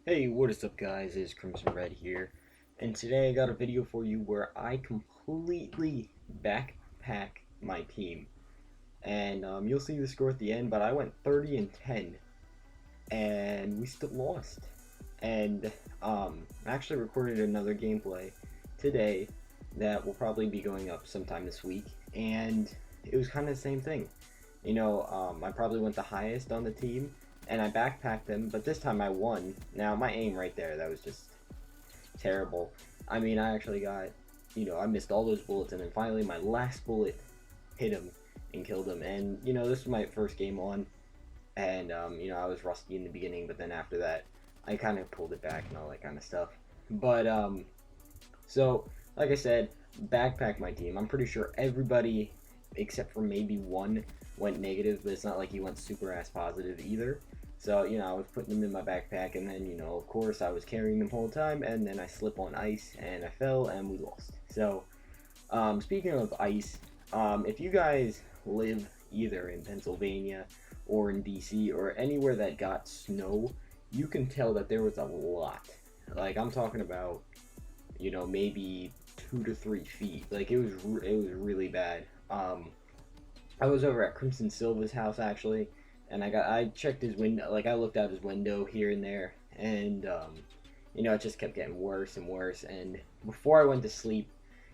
Hey, what is up guys, it's Crimson Red here, and today I got a video for you where I completely backpack my team, and you'll see the score at the end, but I went 30-10, and we still lost, and I actually recorded another gameplay today that will probably be going up sometime this week, and it was kind of the same thing. I probably went the highest on the team, and I backpacked them, but this time I won. Now, my aim right there, that was just terrible. I mean, I actually got, I missed all those bullets, and then finally my last bullet hit him and killed him. And, this was my first game on, and, I was rusty in the beginning, but then after that, I kind of pulled it back and all that kind of stuff. But, so, like I said, backpack my team. I'm pretty sure everybody, except for maybe one, went negative, but it's not like he went super ass positive either. So, I was putting them in my backpack, and then, of course, I was carrying them the whole time, and then I slip on ice, and I fell, and we lost. So, speaking of ice, if you guys live either in Pennsylvania or in DC or anywhere that got snow, you can tell that there was a lot. Like, I'm talking about, maybe 2 to 3 feet. Like, it was really bad. I was over at Crimson Silva's house actually, and I checked his window. Like, I looked out his window here and there, and it just kept getting worse and worse. And before I went to sleep,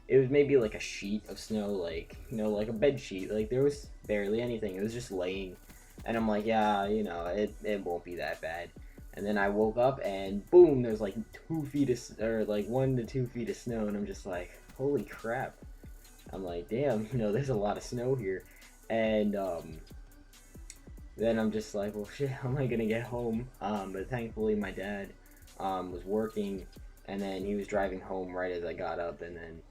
it was maybe like a sheet of snow, like like a bed sheet. Like, there was barely anything. It was just laying, and I'm like, yeah, it won't be that bad. And then I woke up, and boom, there's like 2 feet or like 1 to 2 feet of snow, and I'm just like, holy crap. I'm like, damn, there's a lot of snow here. And then I'm just like, well, shit, how am I gonna get home? But thankfully my dad was working, and then he was driving home right as I got up, and then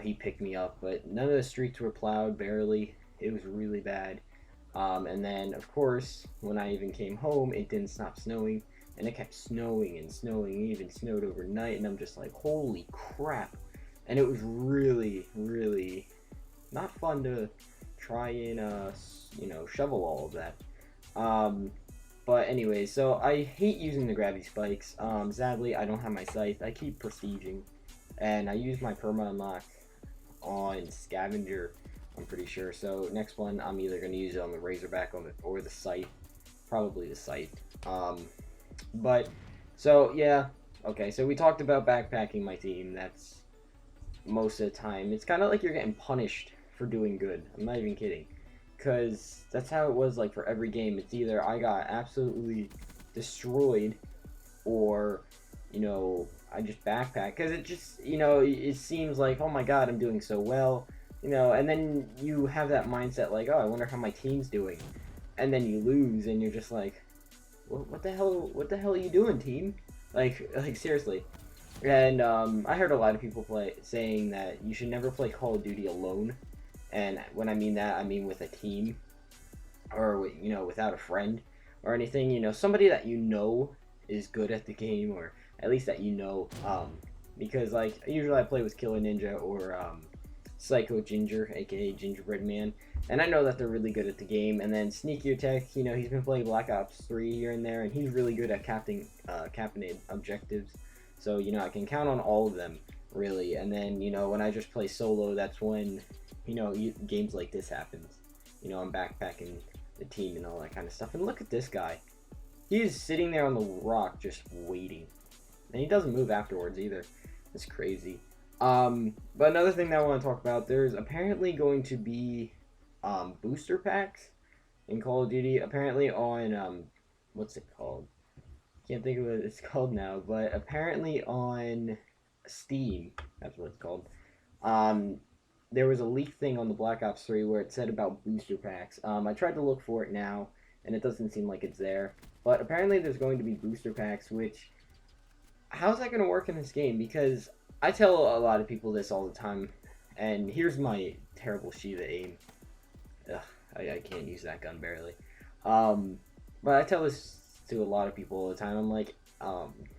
he picked me up. But none of the streets were plowed, barely. It was really bad. And then of course when I even came home, it didn't stop snowing, and it kept snowing and snowing. It even snowed overnight, and I'm just like, holy crap. And it was really, really not fun to try and shovel all of that. But anyway, so I hate using the gravity spikes. Sadly, I don't have my scythe. I keep prestiging, and I use my perma unlock on scavenger, I'm pretty sure. So next one, I'm either going to use it on the razorback or the scythe. Probably the scythe. But so yeah, okay, so we talked about backpacking my team. That's most of the time. It's kind of like you're getting punished for doing good. I'm not even kidding, because that's how it was. Like, for every game, it's either I got absolutely destroyed, or I just backpack, because it just it seems like, oh my god, I'm doing so well, and then you have that mindset like, oh, I wonder how my team's doing, and then you lose, and you're just like, what the hell are you doing, team? Like seriously. And I heard a lot of people saying that you should never play Call of Duty alone. And when I mean that, I mean with a team, or without a friend or anything. Somebody that is good at the game, or at least that because like usually I play with Killer Ninja or Psycho Ginger, aka Gingerbread Man, and I know that they're really good at the game. And then Sneaky Attack, he's been playing Black Ops 3 here and there, and he's really good at captaining objectives. So I can count on all of them really. And then when I just play solo, that's when games like this happens. I'm backpacking the team and all that kind of stuff. And look at this guy. He's sitting there on the rock just waiting. And he doesn't move afterwards either. It's crazy. But another thing that I want to talk about, there's apparently going to be booster packs in Call of Duty. Apparently on, what's it called? Can't think of what it's called now. But apparently on Steam, that's what it's called. There was a leak thing on the Black Ops 3 where it said about booster packs. I tried to look for it now, and it doesn't seem like it's there. But apparently there's going to be booster packs, which, how's that going to work in this game? Because I tell a lot of people this all the time, and here's my terrible Shiva aim. Ugh, I can't use that gun barely. But I tell this to a lot of people all the time. I'm like,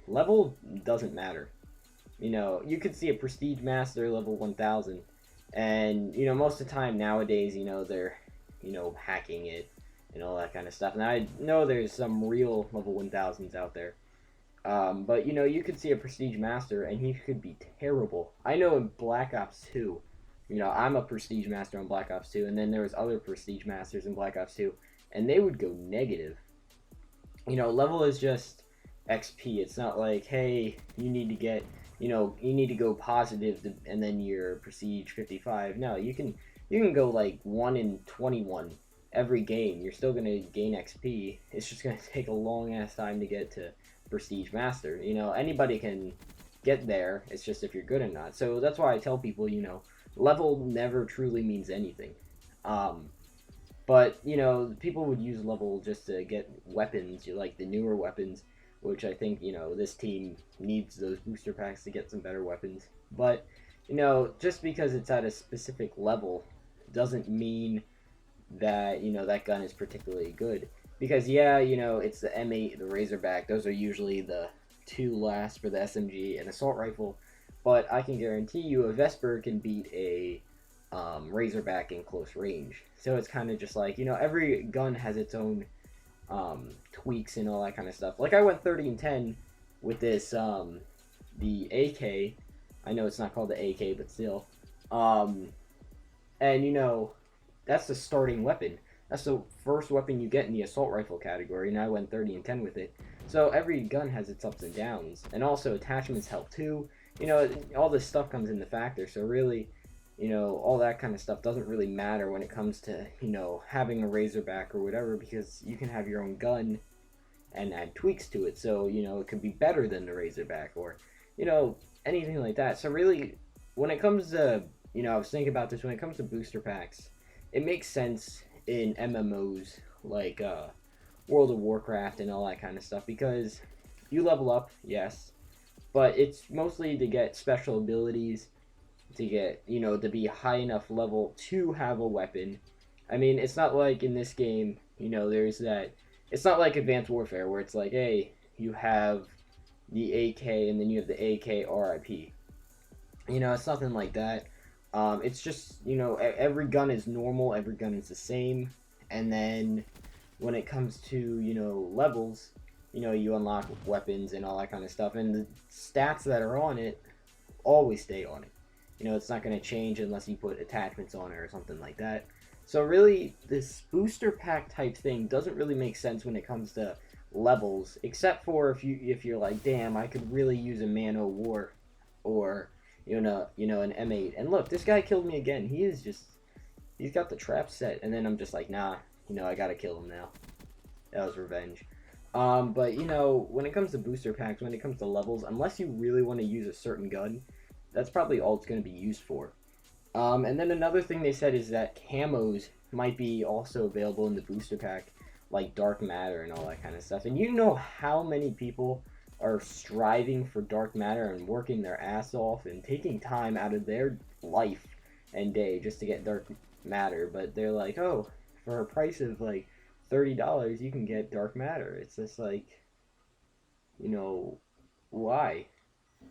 level doesn't matter. You could see a Prestige Master level 1000, and most of the time nowadays, they're hacking it and all that kind of stuff. And I know there's some real level 1000s out there, But you know, you could see a Prestige Master and he could be terrible. I know in Black Ops 2, you know, I'm a Prestige Master on Black Ops 2, and then there was other Prestige Masters in Black Ops 2, and they would go negative. You know, level is just XP. It's not like, hey, you need to get, you know, you need to go positive to, and then you're Prestige 55. No, you can go like 1 in 21 every game. You're still gonna gain XP. It's just gonna take a long ass time to get to Prestige Master. You know, anybody can get there. It's just if you're good or not. So that's why I tell people, you know, level never truly means anything. Um, but you know, people would use level just to get weapons, like the newer weapons, which I think you know this team needs those booster packs to get some better weapons. But you know, just because it's at a specific level doesn't mean that you know that gun is particularly good. Because yeah, you know, it's the M8, the Razorback. Those are usually the two last for the SMG and assault rifle. But I can guarantee you, a Vesper can beat a Razorback in close range. So it's kind of just like, you know, every gun has its own tweaks and all that kind of stuff. Like I went 30 and 10 with this the AK. I know it's not called the AK, but still. Um, and you know, that's the starting weapon. That's the first weapon you get in the assault rifle category, and I went 30 and 10 with it. So every gun has its ups and downs, and also attachments help too. You know, all this stuff comes into factor. So really, you know, all that kind of stuff doesn't really matter when it comes to, you know, having a Razorback or whatever, because you can have your own gun and add tweaks to it. So, you know, it could be better than the Razorback or, you know, anything like that. So really, when it comes to, you know, I was thinking about this, when it comes to booster packs, it makes sense in MMOs like World of Warcraft and all that kind of stuff, because you level up, yes, but it's mostly to get special abilities, to get, you know, to be high enough level to have a weapon. I mean, it's not like in this game, you know, there's that. It's not like Advanced Warfare where it's like, hey, you have the AK and then you have the AK RIP. You know, it's nothing like that. It's just, you know, every gun is normal, every gun is the same, and then when it comes to, you know, levels, you know, you unlock weapons and all that kind of stuff, and the stats that are on it always stay on it. You know, it's not going to change unless you put attachments on it or something like that. So really, this booster pack type thing doesn't really make sense when it comes to levels, except for if you're like, damn, I could really use a Man O' War, or you know, an M8. And look, this guy killed me again. He's got the trap set, and then I'm just like, nah, you know, I gotta kill him now. That was revenge. But you know, when it comes to booster packs, when it comes to levels, unless you really want to use a certain gun, that's probably all it's going to be used for. And then another thing they said is that camos might be also available in the booster pack, like dark matter and all that kind of stuff. And you know how many people are striving for dark matter and working their ass off and taking time out of their life and day just to get dark matter, but they're like, oh, for a price of like $30 you can get dark matter. It's just like, you know, why?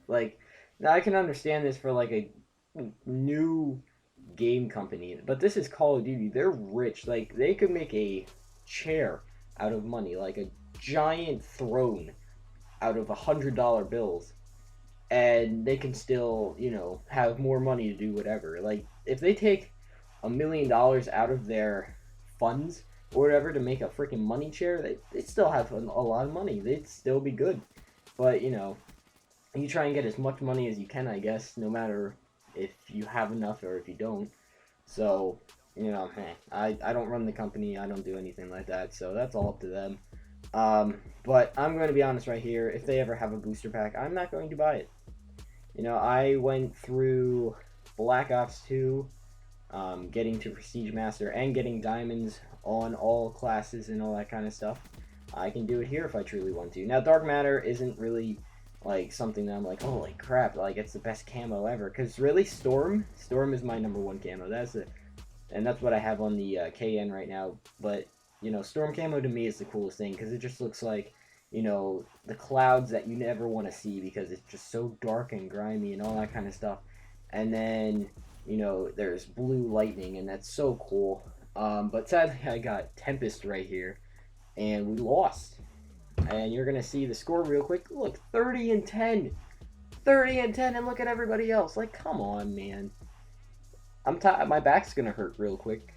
Like, now I can understand this for like a new game company, but this is Call of Duty. They're rich. Like, they could make a chair out of money, like a giant throne out of $100 bills, and they can still, you know, have more money to do whatever. Like, if they take $1 million out of their funds or whatever to make a freaking money chair, they still have a lot of money. They'd still be good. But, you know, you try and get as much money as you can, I guess, no matter if you have enough or if you don't. So, you know, hey, I don't run the company, I don't do anything like that, so that's all up to them. But I'm going to be honest right here, if they ever have a booster pack, I'm not going to buy it. You know, I went through Black Ops 2, getting to Prestige Master and getting diamonds on all classes and all that kind of stuff. I can do it here if I truly want to. Now, Dark Matter isn't really like something that I'm like, holy crap, like it's the best camo ever. Because really, Storm is my number one camo. And that's what I have on the KN right now. But you know, Storm camo to me is the coolest thing because it just looks like, you know, the clouds that you never want to see because it's just so dark and grimy and all that kind of stuff. And then, you know, there's blue lightning, and that's so cool. But sadly, I got Tempest right here, and we lost. and you're gonna see the score real quick. Look, 30 and 10, 30 and 10, and look at everybody else. Like, come on, man. I'm tired. My back's gonna hurt real quick.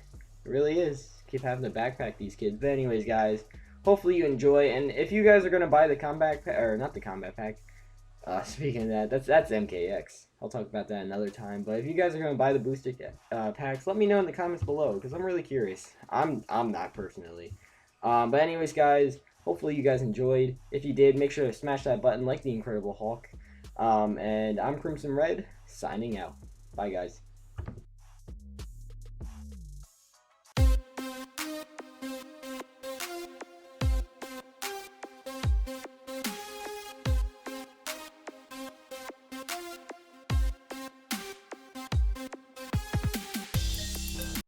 It really is. Keep having to backpack these kids. But anyways, guys, hopefully you enjoy. And if you guys are gonna buy the combat pack, or not the combat pack, speaking of that, that's MKX. I'll talk about that another time. But if you guys are gonna buy the booster packs, let me know in the comments below because I'm really curious. I'm not personally. But anyways, guys, hopefully you guys enjoyed. If you did, make sure to smash that button like the Incredible Hulk. And I'm Crimson Red, signing out. Bye, guys.